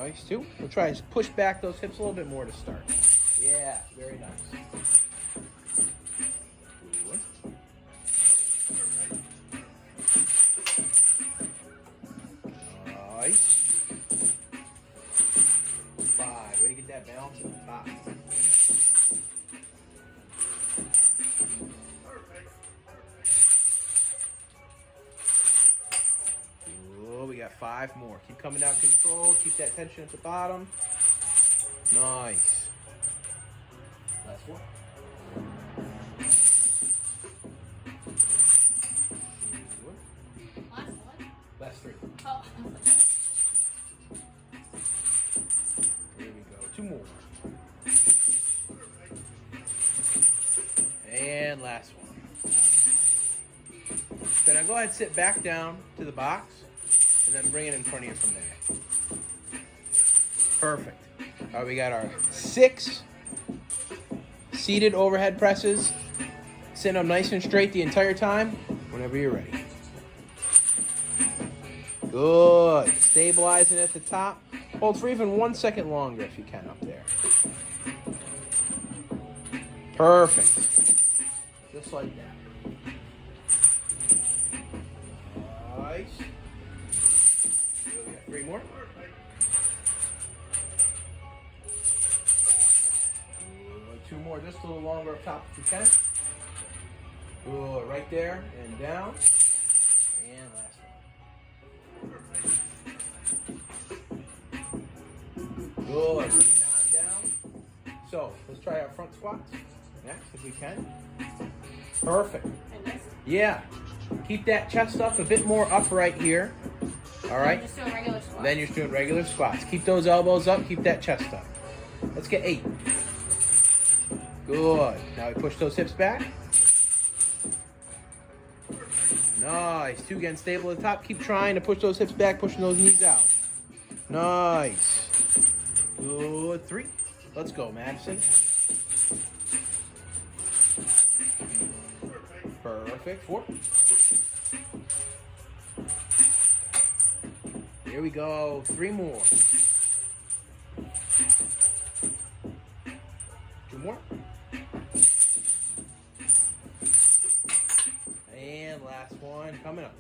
Nice, 2. We'll try to push back those hips a little bit more to start. Yeah, very nice. Good. Nice. 5. Way to get that balance at the top. Oh, we got 5 more. Keep coming down controlled. Keep that tension at the bottom. Nice. Last 1. Last one? Last 3. Oh. Here we go. 2 more. And last one. So now go ahead and sit back down to the box and then bring it in front of you from there. Perfect. All right, we got our 6 seated overhead presses. Sitting up nice and straight the entire time whenever you're ready. Good. Stabilizing at the top. Hold for even 1 second longer if you can up there. Perfect. Just like that. Nice. We got 3 more. Good. 2 more, just a little longer up top if you can. Good. Right there and down. And last one. Good. Bring on down. So let's try our front squats next if we can. Perfect. Yeah. Keep that chest up a bit more upright here. All right. Just doing regular squats. Then you're just doing regular squats. Keep those elbows up. Keep that chest up. Let's get 8. Good. Now we push those hips back. Nice. 2 again. Stable at the top. Keep trying to push those hips back. Pushing those knees out. Nice. Good. 3. Let's go, Madison. Perfect. 4. Here we go. 3 more. 2 more. And last one coming up.